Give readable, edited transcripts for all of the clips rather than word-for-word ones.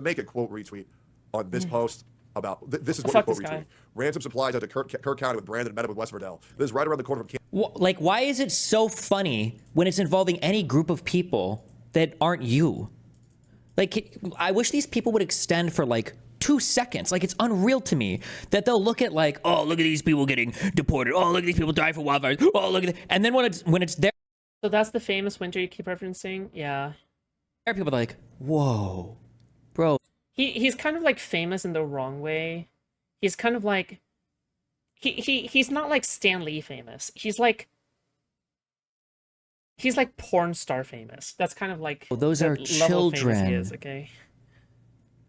make a quote retweet on this post about this is what a quote retweet. Ransom supplies out to Kirk County with Brandon met up with West Verdell. This is right around the corner from like, why is it so funny when it's involving any group of people that aren't you? Like, I wish these people would extend for like 2 seconds. Like, it's unreal to me that they'll look at like, oh, look at these people getting deported. Oh, look at these people dying for wildfires. Oh, look at it. And then when it's there. So that's the famous winter you keep referencing? Yeah. People are like, whoa, bro. He's kind of like famous in the wrong way. He's kind of like he's not like Stan Lee famous. He's like porn star famous. That's kind of like those are children. He is, okay.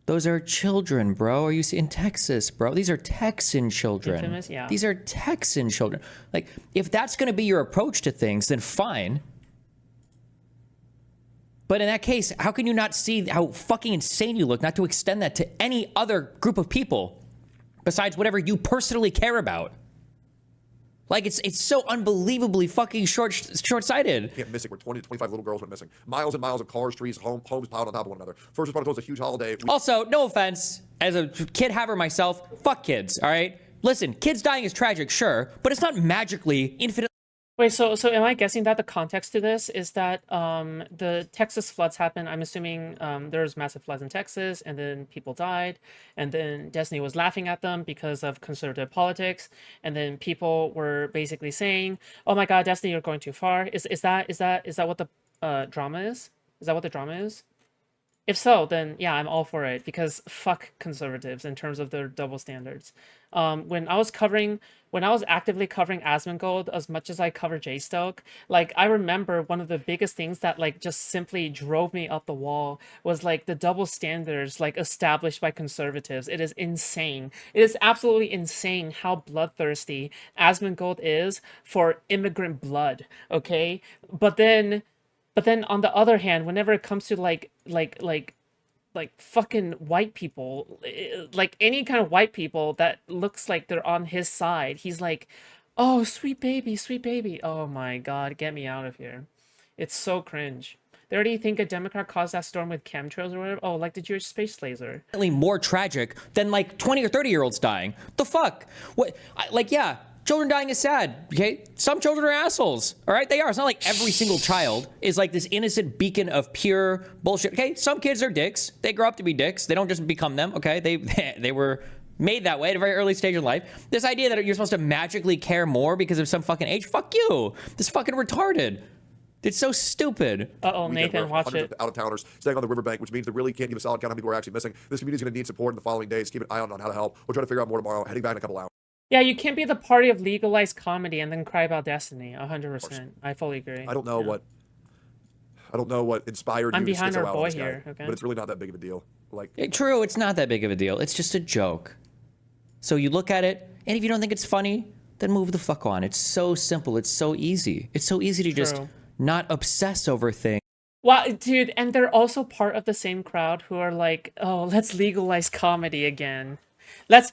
Those are children, bro. Are you in Texas, bro? These are Texan children. Infamous, yeah. These are Texan children. Like, if that's going to be your approach to things, then fine. But in that case, how can you not see how fucking insane you look not to extend that to any other group of people besides whatever you personally care about? Like, it's so unbelievably fucking short-sighted. Missing, where 20 to 25 little girls went missing. Miles and miles of cars, trees, homes piled on top of one another. First responders, a huge holiday. Also, no offense, as a kid haver myself, fuck kids, all right? Listen, kids dying is tragic, sure, but it's not magically infinitely. Wait, so am I guessing that the context to this is that the Texas floods happened? I'm assuming there was massive floods in Texas, and then people died, and then Destiny was laughing at them because of conservative politics, and then people were basically saying, "Oh my God, Destiny, you're going too far." Is that what the drama is? Is that what the drama is? If so, then yeah, I'm all for it, because fuck conservatives in terms of their double standards. When I was actively covering Asmongold as much as I cover J-Stoke, like, I remember one of the biggest things that like just simply drove me up the wall was like the double standards like established by conservatives. It is insane. It is absolutely insane how bloodthirsty Asmongold is for immigrant blood, okay? But then on the other hand, whenever it comes to like fucking white people, like any kind of white people that looks like they're on his side, he's like, oh, sweet baby, sweet baby. Oh my God, get me out of here. It's so cringe. They already think a Democrat caused that storm with chemtrails or whatever. Oh, like the Jewish space laser. More tragic than like 20 or 30-year-olds dying. The fuck? What? Like, yeah. Children dying is sad, okay? Some children are assholes, all right? They are. It's not like every single child is like this innocent beacon of pure bullshit, okay? Some kids are dicks. They grow up to be dicks. They don't just become them, okay? They were made that way at a very early stage in life. This idea that you're supposed to magically care more because of some fucking age, fuck you. This is fucking retarded. It's so stupid. Uh-oh, Nathan, watch it. Out-of-towners staying on the riverbank, which means they really can't give a solid count of how people are actually missing. This community is going to need support in the following days. Keep an eye on how to help. We'll try to figure out more tomorrow. Heading back in a couple hours. Yeah, you can't be the party of legalized comedy and then cry about Destiny. 100%. I fully agree. I don't know what inspired you to stick so out on this guy, okay? but it's really not that big of a deal. Like, true, it's not that big of a deal. It's just a joke. So you look at it, and if you don't think it's funny, then move the fuck on. It's so simple. It's so easy. It's so easy to just not obsess over things. Well, dude, and they're also part of the same crowd who are like, oh, let's legalize comedy again. Let's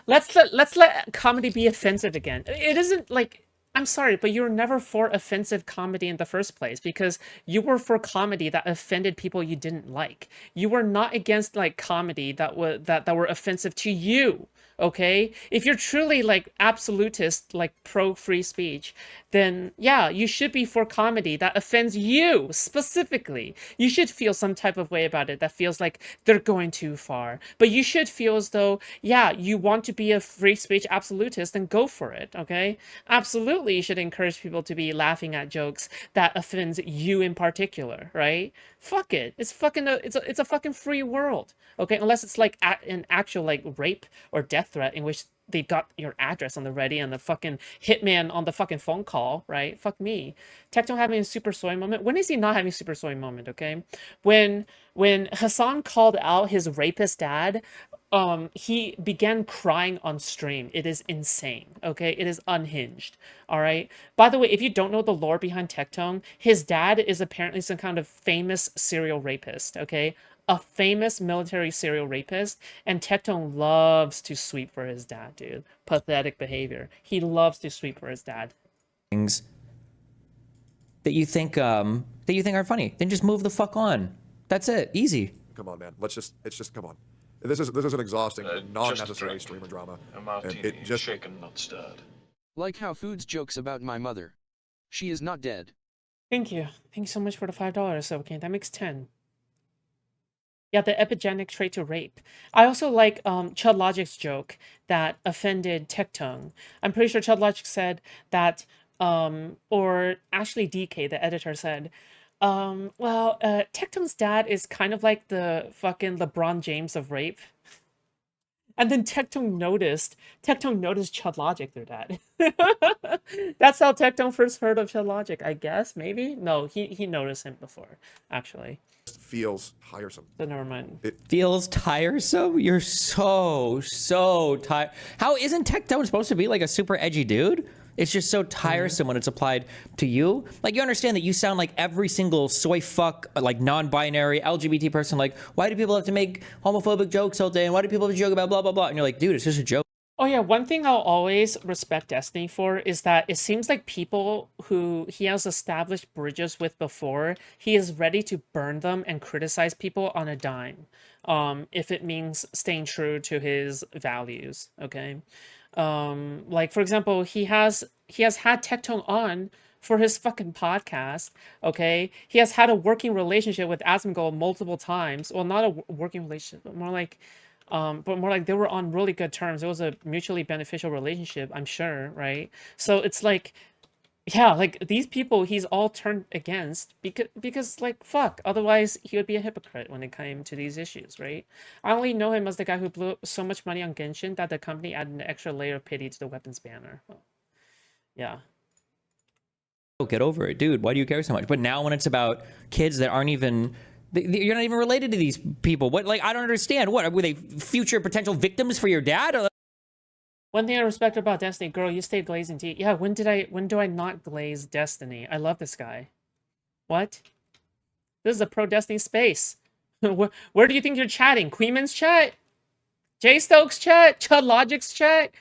let comedy be offensive again. It isn't like, I'm sorry, but you were never for offensive comedy in the first place, because you were for comedy that offended people you didn't like. You were not against like comedy that were offensive to you. Okay, if you're truly like absolutist, like pro free speech, then yeah, you should be for comedy that offends you specifically. You should feel some type of way about it that feels like they're going too far. But you should feel as though, yeah, you want to be a free speech absolutist, then go for it, okay? Absolutely, you should encourage people to be laughing at jokes that offends you in particular, right? Fuck it. It's fucking it's a fucking free world, okay? Unless it's like an actual like rape or death threat in which they've got your address on the ready and the fucking hitman on the fucking phone call, right? Fuck me. Tectone having a super soy moment. When is he not having a super soy moment, okay? When Hassan called out his rapist dad, he began crying on stream. It is insane, okay? It is unhinged, all right? By the way, if you don't know the lore behind Tectone, his dad is apparently some kind of famous serial rapist, okay? A famous military serial rapist, and Tectone loves to sweep for his dad, dude. Pathetic behavior. He loves to sweep for his dad. Things that you think are funny, then just move the fuck on. That's it. Easy. come on, man. It's just come on. This is an exhausting, non-necessary streamer drama. A martini, And it just shaken, not stirred. Like how Foods jokes about my mother. She is not dead. Thank you. Thank you so much for the $5. Okay, that makes 10. Yeah, the epigenic trait to rape. I also like Chud Logic's joke that offended Tectone. I'm pretty sure Chud Logic said that, or actually DK, the editor, said, Tectone's dad is kind of like the fucking LeBron James of rape. And then Tectone noticed Chud Logic through that. That's how Tectone first heard of Chud Logic, I guess, maybe? No, he noticed him before, actually. feels tiresome. So never mind. It Feels tiresome? You're so tired. How isn't Tectone supposed to be like a super edgy dude? It's just so tiresome when it's applied to you. Like, you understand that you sound like every single soy fuck, like non-binary LGBT person. Like, why do people have to make homophobic jokes all day? And why do people have to joke about blah, blah, blah? And you're like, dude, it's just a joke. Oh yeah, one thing I'll always respect Destiny for is that it seems like people who he has established bridges with before, he is ready to burn them and criticize people on a dime, if it means staying true to his values, okay? Like, for example, he has had Tectone on for his fucking podcast, okay? He has had a working relationship with Asmongold multiple times. Well, not a working relationship, but more like they were on really good terms. It was a mutually beneficial relationship, I'm sure, right? So it's like, yeah, like these people he's all turned against because like, fuck, otherwise he would be a hypocrite when it came to these issues, right? I only know him as the guy who blew so much money on Genshin that the company added an extra layer of pity to the weapons banner. Well, yeah. Get over it, dude. Why do you care so much? But now when it's about kids that aren't even... You're not even related to these people. What? Like, I don't understand. What? Were they future potential victims for your dad? Or... One thing I respect about Destiny, girl, you stayed glazing tea. Yeah, when do I not glaze Destiny? I love this guy. What? This is a pro Destiny space. Where do you think you're chatting? Queeman's chat? Jay Stokes chat? Chud Logic's chat?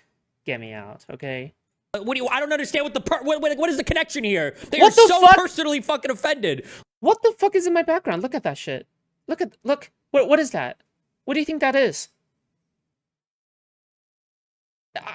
Get me out, okay? What do you? I don't understand what the what is the connection here? They are What the so fuck? personally fucking offended. What the fuck is in my background? Look at that shit. Look. What is that? What do you think that is?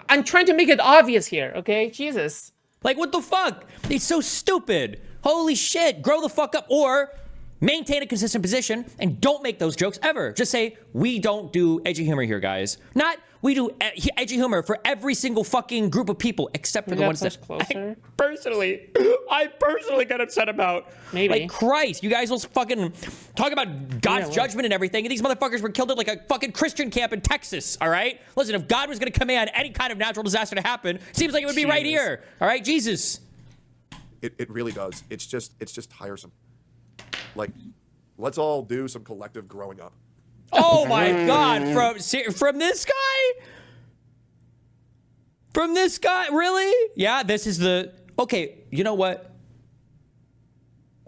I'm trying to make it obvious here, okay? Jesus. Like, what the fuck? It's so stupid. Holy shit. Grow the fuck up or maintain a consistent position and don't make those jokes ever. Just say, we don't do edgy humor here, guys. Not, we do edgy humor for every single fucking group of people except for the ones that closer. I personally get upset about. Maybe. Like, Christ, you guys will fucking talk about God's judgment and everything, and these motherfuckers were killed at like a fucking Christian camp in Texas, all right? Listen, if God was gonna command any kind of natural disaster to happen, seems like it would be right here, all right? Jesus. it really does. It's just tiresome. Like, let's all do some collective growing up. Oh my God! From this guy? From this guy? Really? Yeah. This is the okay. You know what?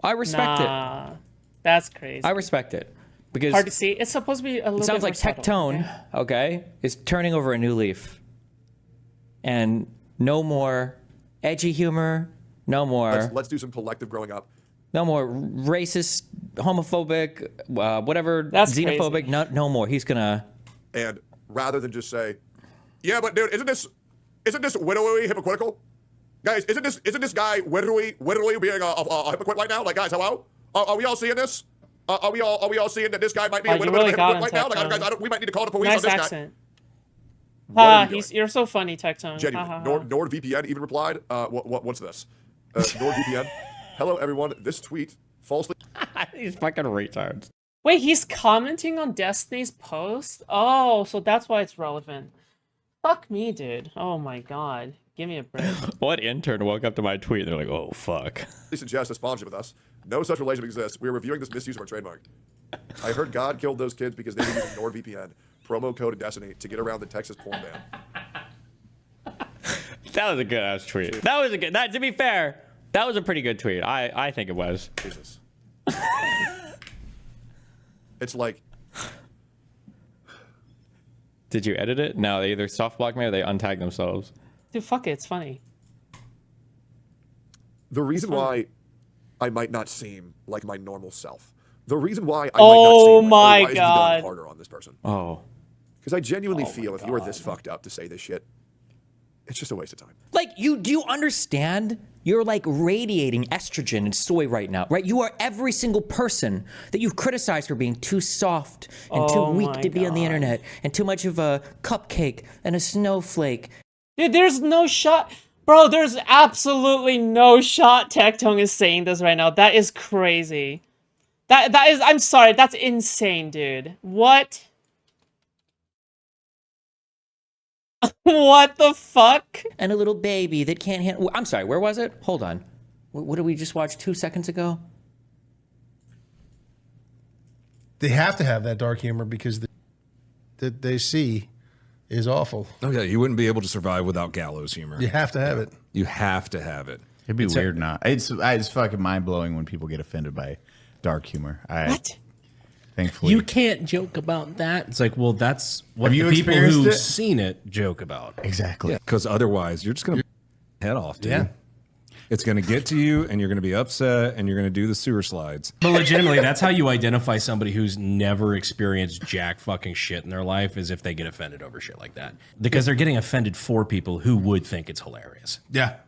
I respect it. That's crazy. I respect it because hard to see. It's supposed to be a little. It sounds bit like more subtle, Tectone, okay, is turning over a new leaf, and no more edgy humor. No more. Let's do some collective growing up. No more racist, homophobic, whatever, That's xenophobic. crazy. No more. He's gonna. And rather than just say, yeah, but dude, isn't this literally hypocritical? Guys, isn't this guy literally being a hypocrite right now? Like, guys, hello? Are we all seeing this? Are we all seeing that this guy might be a little bit of a hypocrite right now? Like, guys, we might need to call the police nice on this accent. guy. You're so funny, Tectone. Genuine. NordVPN even replied, what's this? NordVPN. Hello, everyone. This tweet falsely... These fucking retards. Wait, he's commenting on Destiny's post? Oh, so that's why it's relevant. Fuck me, dude. Oh my God. Give me a break. What intern woke up to my tweet? They're like, oh, fuck. ...suggest a sponsorship with us. No such relationship exists. We are reviewing this misuse of our trademark. I heard God killed those kids because they were using NordVPN, promo code of Destiny, to get around the Texas porn ban. That was a good ass tweet. That was a good... to be fair... That was a pretty good tweet. I think it was. Jesus. It's like... Did you edit it? No, they either soft blocked me or they untagged themselves. Dude, fuck it. It's funny. The reason why I might not seem like my normal self The reason why I Oh might not see, like, my why isn't he God. going harder on this person? Oh. Because I genuinely Oh feel my if you were God. this fucked up to say this shit, it's just a waste of time. Like, do you understand? You're like radiating estrogen and soy right now, right? You are every single person that you've criticized for being too soft and too Oh weak my to be on the God. internet and too much of a cupcake and a snowflake. Dude, there's no shot. Bro, there's absolutely no shot Tectone is saying this right now. That is crazy. That is, I'm sorry, that's insane, dude. What? What the fuck? And a little baby that can't handle. I'm sorry, where was it? Hold on. What did we just watch 2 seconds ago? They have to have that dark humor because that they see is awful. Oh yeah, you wouldn't be able to survive without gallows humor. You have to have it. You have to have it. It'd be weird not. It's fucking mind blowing when people get offended by dark humor. What? Thankfully, You can't joke about that. It's like, well, that's what Have the you people experienced who've it? seen it joke about. exactly. Because otherwise, you're just gonna head off, dude. Yeah. It's gonna get to you, and you're gonna be upset, and you're gonna do the sewer slides. But legitimately, that's how you identify somebody who's never experienced jack fucking shit in their life, is if they get offended over shit like that. Because they're getting offended for people who would think it's hilarious. Yeah.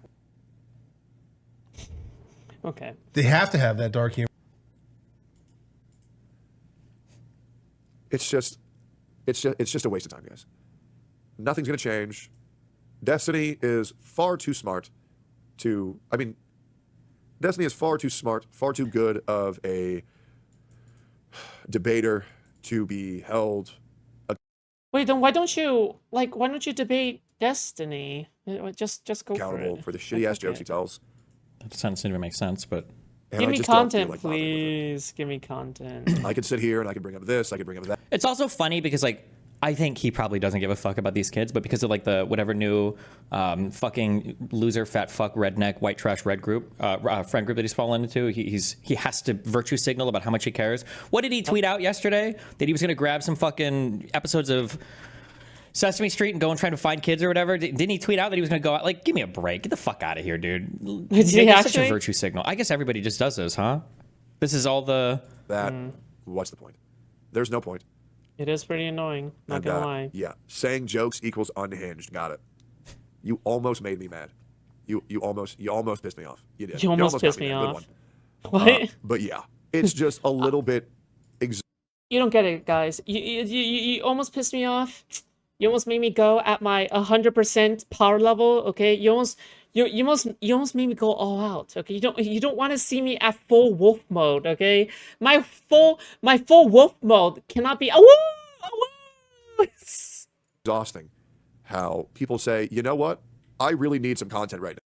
Okay. They have to have that dark humor. It's just a waste of time, guys. Nothing's gonna change. Destiny is far too smart to. I mean, Destiny is far too smart, far too good of a debater to be held. Wait, then why don't you debate Destiny? Just go Accountable for for it. the shitty ass Okay. jokes he tells. That doesn't seem to make sense, but And Give I me just don't feel content, like bothering with it. please. Give me content. I could sit here and I could bring up this, I could bring up that. it's also funny because like I think he probably doesn't give a fuck about these kids, but because of like the whatever new fucking loser, fat fuck, redneck, white trash, red group, friend group that he's fallen into, he has to virtue signal about how much he cares. What did he tweet out yesterday? That he was gonna grab some fucking episodes of Sesame Street and go and try to find kids or whatever. Didn't he tweet out that he was gonna go out? Like, give me a break. Get the fuck out of here, dude. Did he It's such actually? a virtue signal. I guess everybody just does this, huh? This is all the. That what's the point? There's no point. It is pretty annoying. Not And, gonna lie. Yeah, saying jokes equals unhinged. Got it. You almost made me mad. You almost pissed me off. You did. You almost got pissed me mad. Good off. one. What? But yeah, it's just a little bit. You don't get it, guys. You almost pissed me off. You almost made me go at my 100% power level. Okay, you almost made me go all out. Okay, you don't want to see me at full wolf mode. Okay, my full wolf mode cannot be. Exhausting. How people say, you know what? I really need some content right now.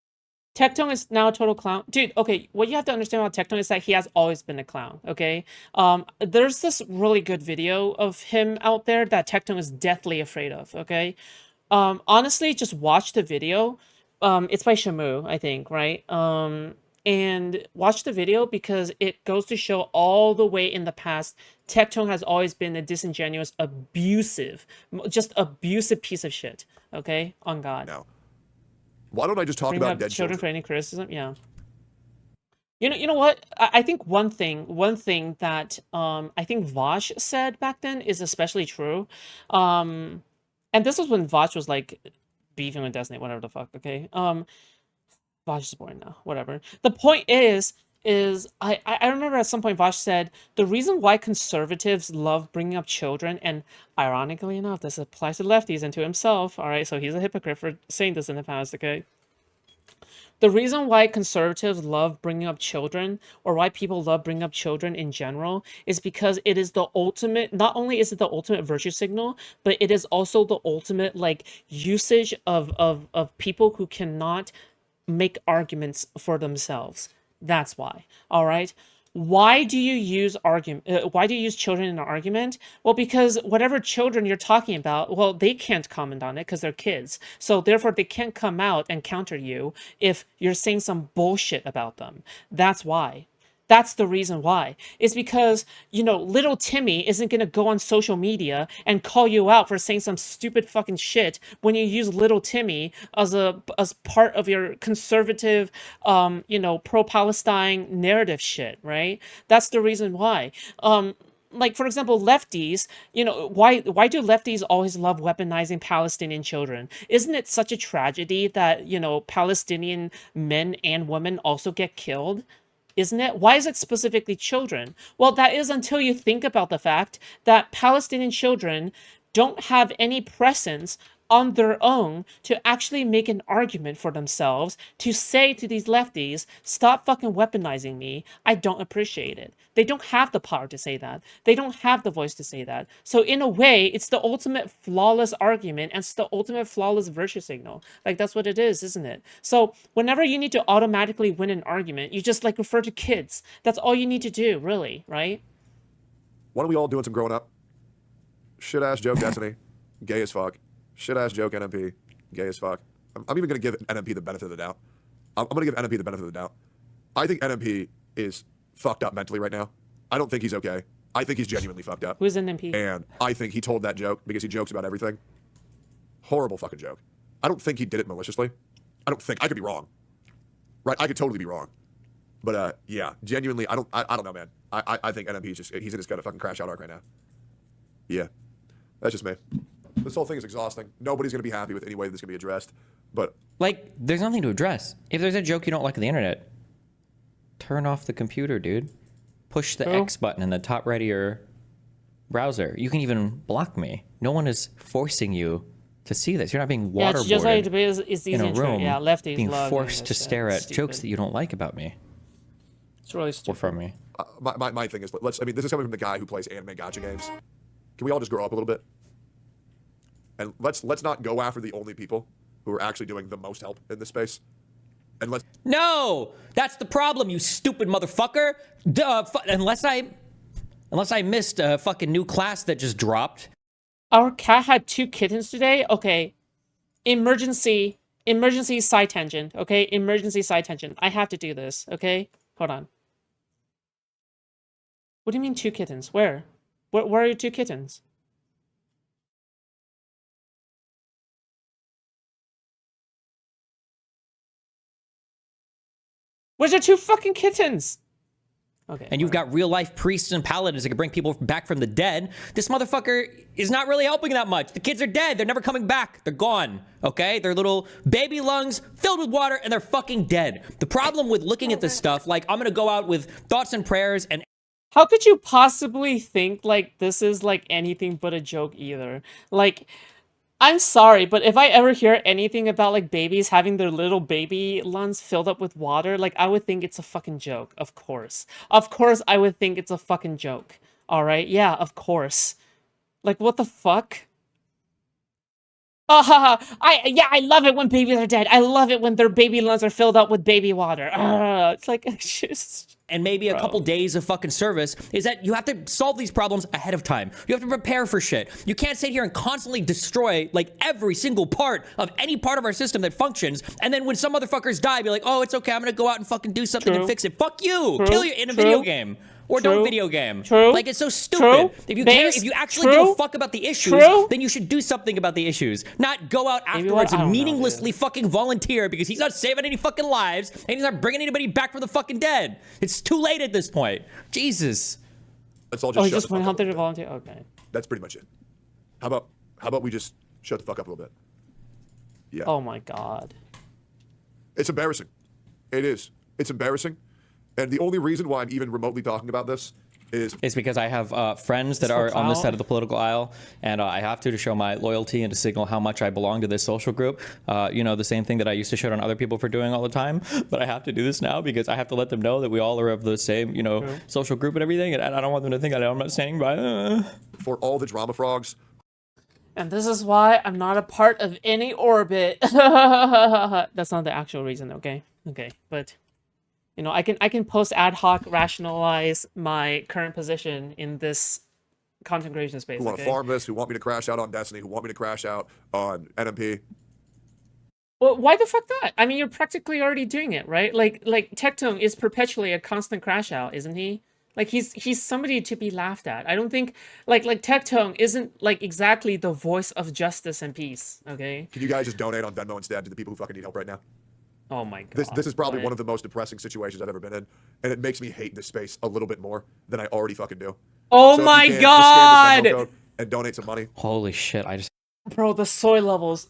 Tectone is now a total clown. Dude, okay, what you have to understand about Tectone is that he has always been a clown, okay? There's this really good video of him out there that Tectone is deathly afraid of, okay? Honestly, just watch the video. It's by Shamu, I think, right? And watch the video because it goes to show all the way in the past, Tectone has always been a disingenuous, abusive, just abusive piece of shit, okay? On God. Now, why don't I just talk Bring about up dead children children? for any criticism. Yeah. You know what? I think one thing that I think Vosh said back then is especially true. And this was when Vosh was like beefing with Destiny, whatever the fuck. Okay. Vosh is boring now. Whatever. The point is I remember at some point Vosh said the reason why conservatives love bringing up children, and ironically enough, this applies to lefties and to himself. All right, so he's a hypocrite for saying this in the past. Okay. The reason why conservatives love bringing up children, or why people love bringing up children in general, is because it is the ultimate, not only is it the ultimate virtue signal, but it is also the ultimate like usage of people who cannot make arguments for themselves. That's why. All right. Why do you use why do you use children in an argument? Well, because whatever children you're talking about, well, they can't comment on it because they're kids. So therefore, they can't come out and counter you if you're saying some bullshit about them. That's why. That's the reason why. It's because, little Timmy isn't going to go on social media and call you out for saying some stupid fucking shit when you use little Timmy as part of your conservative, pro-Palestine narrative shit, right? That's the reason why. Like, for example, lefties, why do lefties always love weaponizing Palestinian children? Isn't it such a tragedy that, Palestinian men and women also get killed? Isn't it? Why is it specifically children? Well, that is until you think about the fact that Palestinian children don't have any presence on their own to actually make an argument for themselves, to say to these lefties, stop fucking weaponizing me, I don't appreciate it. They don't have the power to say that. They don't have the voice to say that. So in a way, it's the ultimate flawless argument, and it's the ultimate flawless virtue signal. Like, that's what it is, isn't it? So whenever you need to automatically win an argument, you just like refer to kids. That's all you need to do, really, right? What are we all doing some growing up? Shit ass joke Destiny, gay as fuck. Shit ass joke NMP, gay as fuck. I'm even gonna give NMP the benefit of the doubt. I'm gonna give NMP the benefit of the doubt. I think NMP is fucked up mentally right now. I don't think he's okay. I think he's genuinely fucked up. Who's NMP? And I think he told that joke because he jokes about everything. Horrible fucking joke. I don't think he did it maliciously. I don't think. I could be wrong. Right? I could totally be wrong. But yeah, genuinely, I don't know, man. I think NMP is just, he's in his kind of fucking crash out arc right now. Yeah. That's just me. This whole thing is exhausting. Nobody's going to be happy with any way this can be addressed. But Like, there's nothing to address. If there's a joke you don't like on the internet, turn off the computer, dude. Push the X button in the top right of your browser. You can even block me. No one is forcing you to see this. You're not being Yeah, it's just like waterboarded it's in a room, Yeah, lefties being love forced to this shit. stare at Stupid. jokes that you don't like about me It's really or stupid. from me. my thing is, this is coming from the guy who plays anime gacha games. Can we all just grow up a little bit? And let's not go after the only people who are actually doing the most help in this space. And let's No, that's the problem, you stupid motherfucker. Duh, unless I missed a fucking new class that just dropped. Our cat had 2 kittens today. Okay, emergency side tangent. Okay, emergency side tangent. I have to do this. Okay, hold on. What do you mean 2 kittens? Where are your 2 kittens? Where's your 2 fucking kittens? Okay. And you've got real life priests and paladins that can bring people back from the dead. This motherfucker is not really helping that much. The kids are dead. They're never coming back. They're gone. Okay? They're little baby lungs filled with water and they're fucking dead. The problem with looking at this stuff, like, I'm gonna go out with thoughts and prayers and How could you possibly think like this is like anything but a joke either? Like, I'm sorry, but if I ever hear anything about like babies having their little baby lungs filled up with water, like I would think it's a fucking joke. Of course. Of course I would think it's a fucking joke. All right? Yeah, of course. Like, what the fuck? I love it when babies are dead. I love it when their baby lungs are filled up with baby water. It's like, it's just... and maybe a couple days of fucking service, is that you have to solve these problems ahead of time. You have to prepare for shit. You can't sit here and constantly destroy like every single part of any part of our system that functions, and then when some motherfuckers die, be like, oh, it's okay, I'm gonna go out and fucking do something and fix it. Fuck you! Kill you in a video game. Or don't video game. Like, it's so stupid. If you care, if you actually give a fuck about the issues, then you should do something about the issues. Not go out afterwards and meaninglessly fucking volunteer because he's not saving any fucking lives and he's not bringing anybody back from the fucking dead. It's too late at this point. Jesus. all just Oh, he shut just the went fuck out up. there to volunteer? Okay. That's pretty much it. How about we just shut the fuck up a little bit? Yeah. Oh my god. It's embarrassing. It is. It's embarrassing. And the only reason why I'm even remotely talking about this is It's because I have friends that are on this side of the political aisle, and I have to show my loyalty and to signal how much I belong to this social group. The same thing that I used to shit on other people for doing all the time, but I have to do this now because I have to let them know that we all are of the same, social group and everything, and I don't want them to think that I'm not standing by. for all the drama frogs. And this is why I'm not a part of any orbit. That's not the actual reason, okay? Okay, but... I can post ad hoc rationalize my current position in this content creation space. Who want to farm this, who want me to crash out on Destiny, who want me to crash out on NMP. Well, why the fuck not? I mean, you're practically already doing it, right? Like Tectone is perpetually a constant crash out, isn't he? Like he's somebody to be laughed at. I don't think like Tectone isn't like exactly the voice of justice and peace. Okay. Can you guys just donate on Venmo instead to the people who fucking need help right now? Oh my god. This is probably what? one of the most depressing situations I've ever been in, and it makes me hate this space a little bit more than I already fucking do. Oh So if my you can, just scan this Venmo god. code and donate some money. Holy shit! I just Bro, the soy levels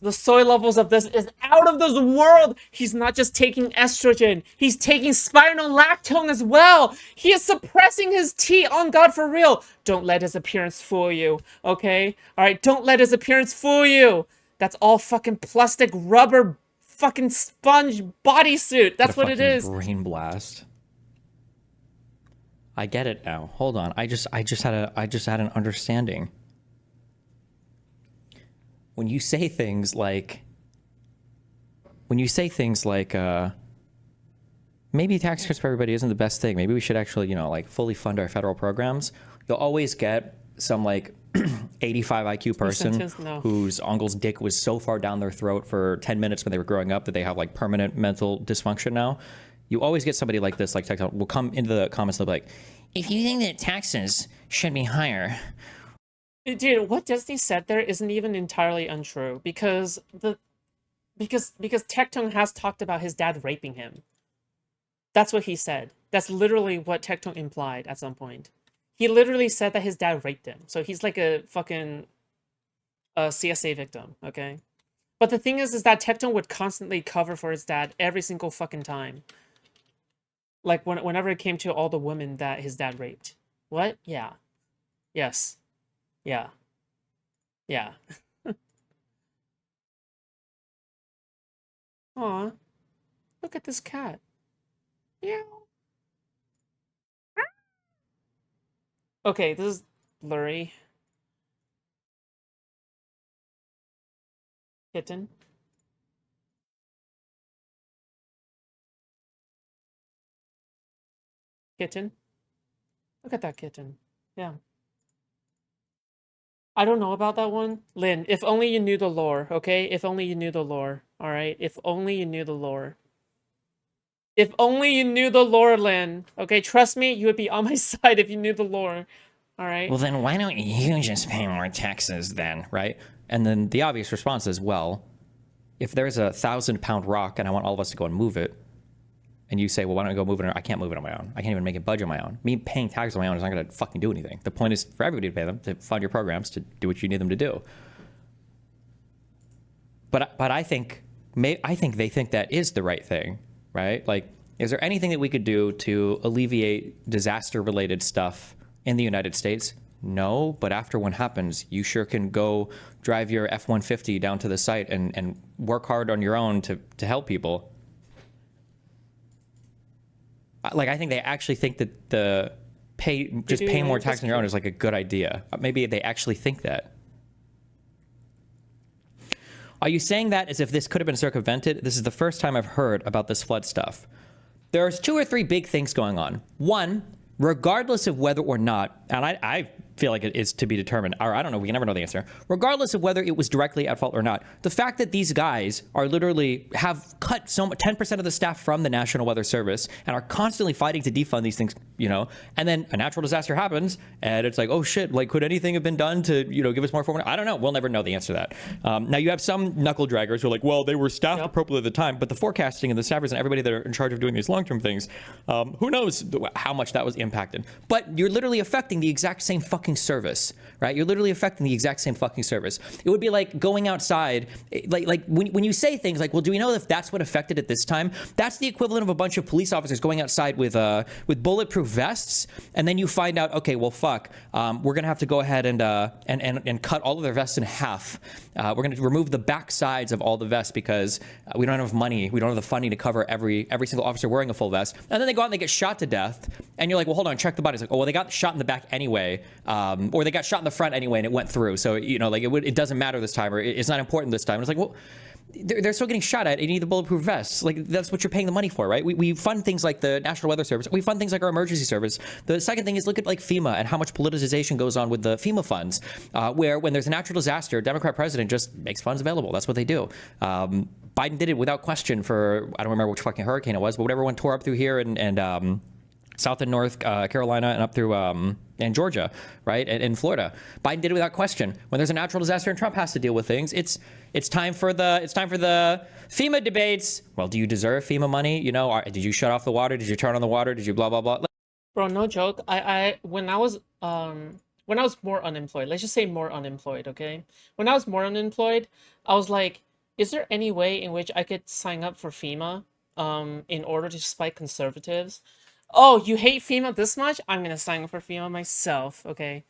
of this is out of this world. He's not just taking estrogen, he's taking spironolactone as well. He is suppressing his T. On God, for real. Don't let his appearance fool you, okay? All right, don't let his appearance fool you. That's all fucking plastic rubber fucking sponge bodysuit. That's what it fucking is. brain blast. I get it now. Hold on. I just had an understanding. When you say things like maybe tax cuts for everybody isn't the best thing. Maybe we should actually, you know, like fully fund our federal programs. You'll always get some like 85 IQ person No. whose uncle's dick was so far down their throat for 10 minutes when they were growing up that they have like permanent mental dysfunction now. You always get somebody like this, like Tectone, will come into the comments and they'll be like, if you think that taxes should be higher. Dude, what Disney said there isn't even entirely untrue because Tectone has talked about his dad raping him. That's what he said. That's literally what Tectone implied at some point. He literally said that his dad raped him. So he's like a fucking CSA victim, okay? But the thing is that Tectone would constantly cover for his dad every single fucking time. Like whenever it came to all the women that his dad raped. What? Yeah. Yes. Yeah. Yeah. Aw. Look at this cat. Meow. Okay, this is blurry. Kitten. Kitten. Look at that kitten. Yeah. I don't know about that one. Lynn, if only you knew the lore, okay? If only you knew the lore, alright? If only you knew the lore. If only you knew the lore, Lynn. Okay, trust me, you would be on my side if you knew the lore. Alright? Well, then why don't you just pay more taxes then, right? And then the obvious response is, well, if there's a 1,000-pound rock and I want all of us to go and move it, and you say, well, why don't I go move it? I can't move it on my own. I can't even make it budge on my own. Me paying taxes on my own is not going to fucking do anything. The point is for everybody to pay them, to fund your programs, to do what you need them to do. But I think they think that is the right thing, right? Like, is there anything that we could do to alleviate disaster-related stuff in the United States? No, but after one happens, you sure can go drive your F-150 down to the site and work hard on your own to help people. Like, I think they actually think that paying more tax on your own is like a good idea. Maybe they actually think that. Are you saying that as if this could have been circumvented? This is the first time I've heard about this flood stuff. There's 2 or 3 big things going on. One, regardless of whether or not, and I feel like it is to be determined, or I don't know, we can never know the answer. Regardless of whether it was directly at fault or not, the fact that these guys are literally have cut 10% of the staff from the National Weather Service and are constantly fighting to defund these things, you know, and then a natural disaster happens and it's like, oh shit, like could anything have been done to, you know, give us more information? I don't know. We'll never know the answer to that. Now you have some knuckle draggers who are like, well, they were staffed appropriately at the time, but the forecasting and the staffers and everybody that are in charge of doing these long-term things, who knows how much that was impacted. But you're literally affecting the exact same fucking service, right? You're literally affecting the exact same fucking service. It would be like going outside, like when you say things like, well, do we know if that's what affected at this time? That's the equivalent of a bunch of police officers going outside with bulletproof vests, and then you find out, okay, well, fuck, we're gonna have to go ahead and cut all of their vests in half. We're gonna remove the back sides of all the vests because we don't have money, we don't have the funding to cover every single officer wearing a full vest. And then they go out and they get shot to death, and you're like, well, hold on, check the body. It's like, oh, well, they got shot in the back anyway, or they got shot in the front anyway, and it went through. So, you know, like it doesn't matter this time, or it's not important this time. And it's like, well, they're still getting shot at, and you need the bulletproof vests. Like, that's what you're paying the money for, right? We fund things like the National Weather Service. We fund things like our emergency service. The second thing is look at like FEMA and how much politicization goes on with the FEMA funds, where when there's a natural disaster, Democrat president just makes funds available. That's what they do. Biden did it without question for, I don't remember which fucking hurricane it was, but whatever one tore up through here and South and North Carolina and up through and Georgia, right, and Florida. Biden did it without question. When there's a natural disaster and Trump has to deal with things, it's time for the FEMA debates. Well, do you deserve FEMA money? You know, did you shut off the water? Did you turn on the water? Did you blah blah blah? Bro, no joke. I when I was more unemployed, let's just say more unemployed, okay? When I was more unemployed, I was like, is there any way in which I could sign up for FEMA in order to spite conservatives? Oh, you hate FEMA this much? I'm gonna sign up for FEMA myself, okay?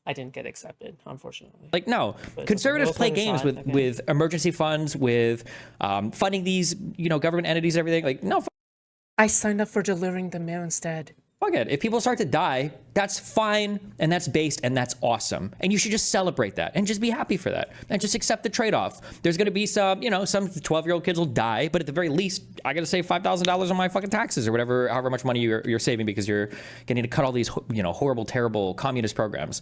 I didn't get accepted, unfortunately. Like, no, But conservatives it's play okay. games Okay. with emergency funds, with funding these, you know, government entities, everything. Like, no, I signed up for delivering the mail instead. fuck it. If people start to die, that's fine, and that's based, and that's awesome. And you should just celebrate that, and just be happy for that, and just accept the trade-off. There's gonna be some, you know, some 12-year-old kids will die, but at the very least, I gotta save $5,000 on my fucking taxes or whatever, however much money you're saving because you're getting to cut all these, you know, horrible, terrible communist programs.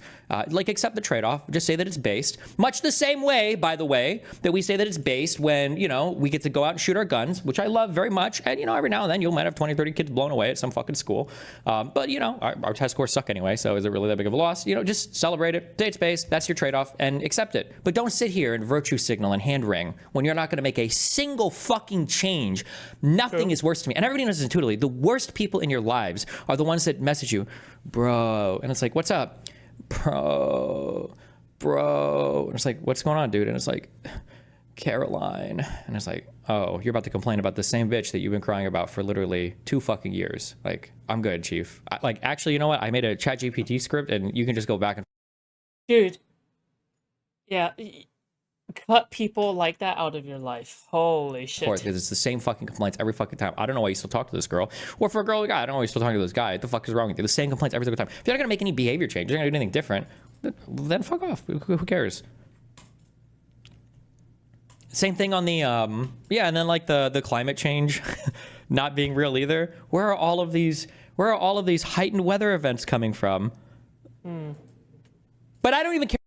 Like, accept the trade-off. Just say that it's based. Much the same way, by the way, that we say that it's based when, you know, we get to go out and shoot our guns, which I love very much. And, you know, every now and then you might have 20, 30 kids blown away at some fucking school. But, you know, our test scores suck anyway, so is it really that big of a loss? You know, just celebrate it. Say it's based. That's your trade-off, and accept it. But don't sit here and virtue signal and hand wring when you're not going to make a single fucking change. Nothing is worse to me. And everybody knows this intuitively. The worst people in your lives are the ones that message you, bro. And it's like, what's up? Bro. And it's like, what's going on, dude? And it's like, Caroline. And it's like, oh, you're about to complain about the same bitch that you've been crying about for literally 2 fucking years. Like, I'm good, chief. Actually, you know what? I made a ChatGPT script, and you can just go back and Dude. Yeah. Cut people like that out of your life. Holy shit. forth because it's the same fucking complaints every fucking time. I don't know why you still talk to this girl. Or for a girl or a guy, I don't know why you still talking to this guy. What the fuck is wrong with you? The same complaints every single time. If you're not going to make any behavior change, you're not going to do anything different, then fuck off. Who cares? Same thing on the yeah, and then like the climate change not being real either. Where are all of these heightened weather events coming from? But I don't even care.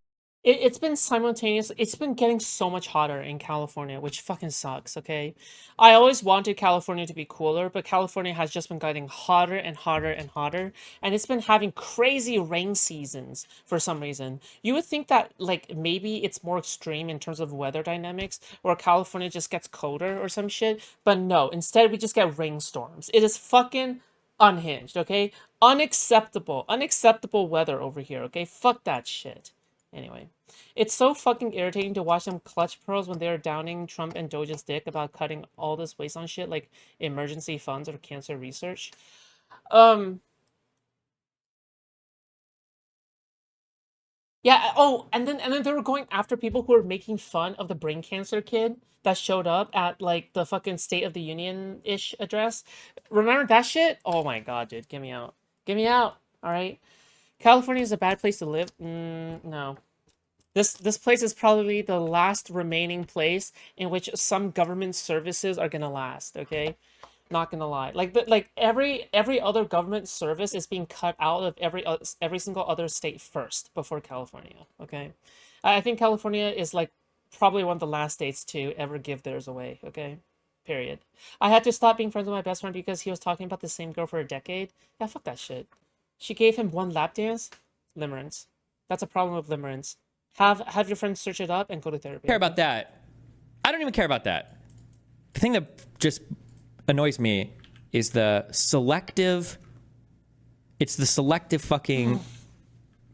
It's been simultaneous. It's been getting so much hotter in California, which fucking sucks, okay? I always wanted California to be cooler, but California has just been getting hotter and hotter and hotter, and it's been having crazy rain seasons for some reason. You would think that, like, maybe it's more extreme in terms of weather dynamics, or California just gets colder or some shit, but no, instead we just get rainstorms. It is fucking unhinged, okay? Unacceptable weather over here, okay? Fuck that shit. Anyway, it's so fucking irritating to watch them clutch pearls when they're downing Trump and Doja's dick about cutting all this waste on shit like emergency funds or cancer research. Yeah, oh, and then they were going after people who were making fun of the brain cancer kid that showed up at like the fucking State of the Union-ish address. Remember that shit? Oh my god, dude, get me out. Get me out, all right? California is a bad place to live? No. This place is probably the last remaining place in which some government services are gonna last, okay? Not gonna lie. Like every other government service is being cut out of every single other state first before California, okay? I think California is like probably one of the last states to ever give theirs away, okay? Period. I had to stop being friends with my best friend because he was talking about the same girl for a decade. Yeah, fuck that shit. She gave him one lap dance. Limerence. That's a problem with limerence. Have your friends search it up and go to therapy. Care about that. I don't even care about that. The thing that just annoys me is the selective. It's the selective fucking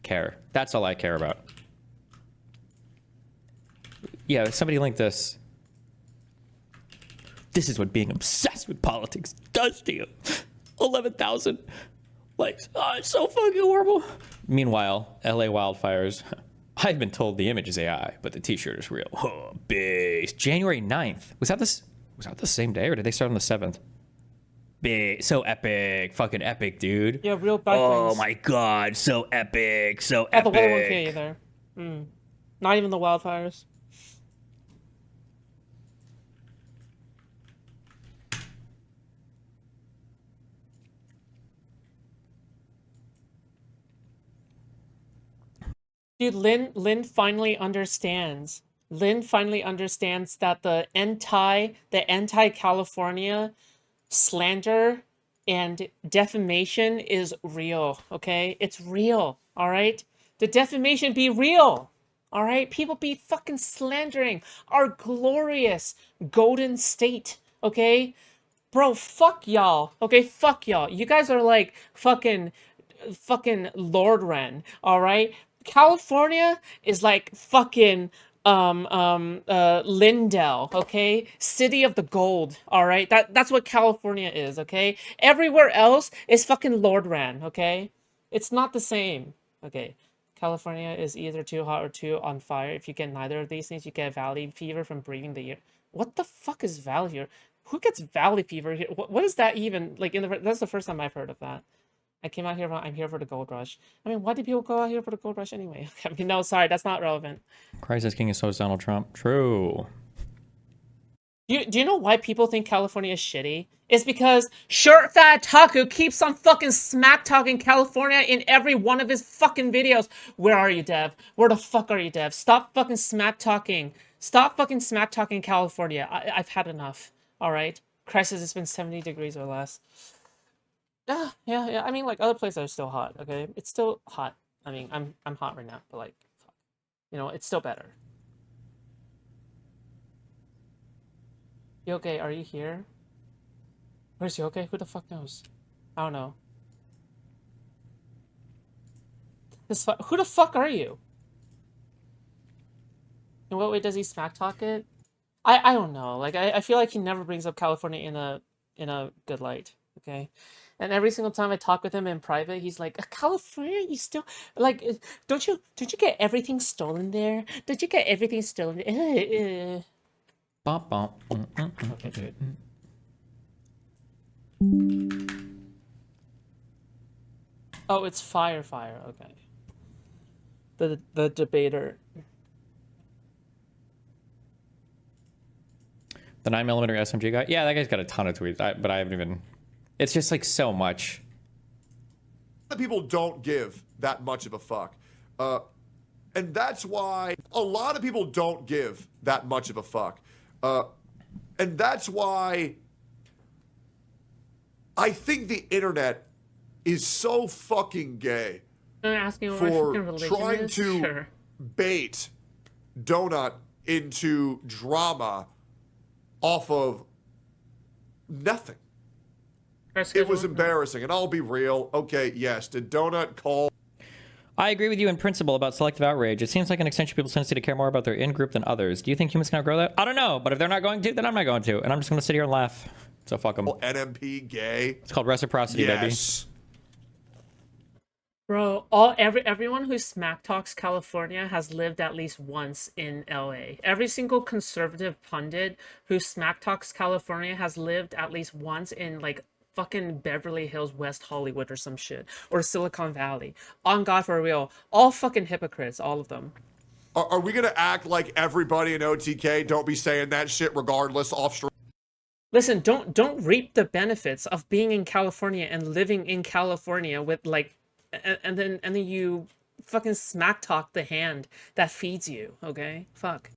care. That's all I care about. Yeah, somebody linked this. This is what being obsessed with politics does to you. 11,000 likes. Oh, it's so fucking horrible. Meanwhile, LA wildfires. I've been told the image is AI, but the t-shirt is real. Oh, based. January 9th. Was that the same day, or did they start on the 7th? Big. So epic. Fucking epic, dude. Yeah, real bad Oh things. my god. So epic. So Oh, epic. the weather won't kill you there. Not even the wildfires. Dude, Lynn finally understands Lynn finally understands that the anti-California slander and defamation is real, okay? It's real, all right? The defamation be real, all right? People be fucking slandering our glorious golden state, okay? Bro, fuck y'all, okay? Fuck y'all. You guys are like fucking Lord Ren, all right? California is like fucking Lindell, okay? City of the gold, all right? That's what California is, okay? Everywhere else is fucking Lord Ran, okay? It's not the same. Okay. California is either too hot or too on fire. If you get neither of these things, you get valley fever from breathing the air. What the fuck is valley fever? Who gets valley fever here? What is that even like that's the first time I've heard of that. I came out here. I'm here for the gold rush. I mean, why do people go out here for the gold rush anyway? I mean, no, sorry, that's not relevant. Crisis King is so is Donald Trump. True. Do you know why people think California is shitty? It's because Shirt Fat Taku keeps on fucking smack talking California in every one of his fucking videos. Where are you, Dev? Where the fuck are you, Dev? Stop fucking smack talking. Stop fucking smack talking California. I've had enough. All right. Crisis has been 70 degrees or less. Yeah. I mean, like, other places are still hot, okay? It's still hot. I mean, I'm hot right now, but like, fuck. You know, it's still better. Yoke, are you here? Where's Yoke? Who the fuck knows? I don't know. Who the fuck are you? In what way does he smack talk it? I don't know. Like, I feel like he never brings up California in a good light, okay? And every single time I talk with him in private, he's like, California, you still like don't you get everything stolen there? Don't you get everything stolen there? Bump, bump. Okay, dude. Oh, it's fire. Okay. The debater. The 9mm SMG guy. Yeah, that guy's got a ton of tweets, but I haven't even. It's just like so much. A lot of people don't give that much of a fuck. And that's why a lot of people don't give that much of a fuck. And that's why I think the internet is so fucking gay for trying to bait Donut into drama off of nothing. It was embarrassing, and I'll be real. Okay, yes, did Donut call? I agree with you in principle about selective outrage. It seems like an extension of people's tendency to care more about their in-group than others. Do you think humans can outgrow that? I don't know, but if they're not going to, then I'm not going to. And I'm just going to sit here and laugh. So fuck them. NMP gay? It's called reciprocity, yes. baby. Bro, everyone who smack talks California has lived at least once in LA. Every single conservative pundit who smack talks California has lived at least once in like fucking Beverly Hills, West Hollywood or some shit. Or Silicon Valley. On God, for real. All fucking hypocrites, all of them. Are we gonna act like everybody in OTK don't be saying that shit regardless off stream? Listen, don't reap the benefits of being in California and living in California with like and then you fucking smack talk the hand that feeds you, okay? Fuck.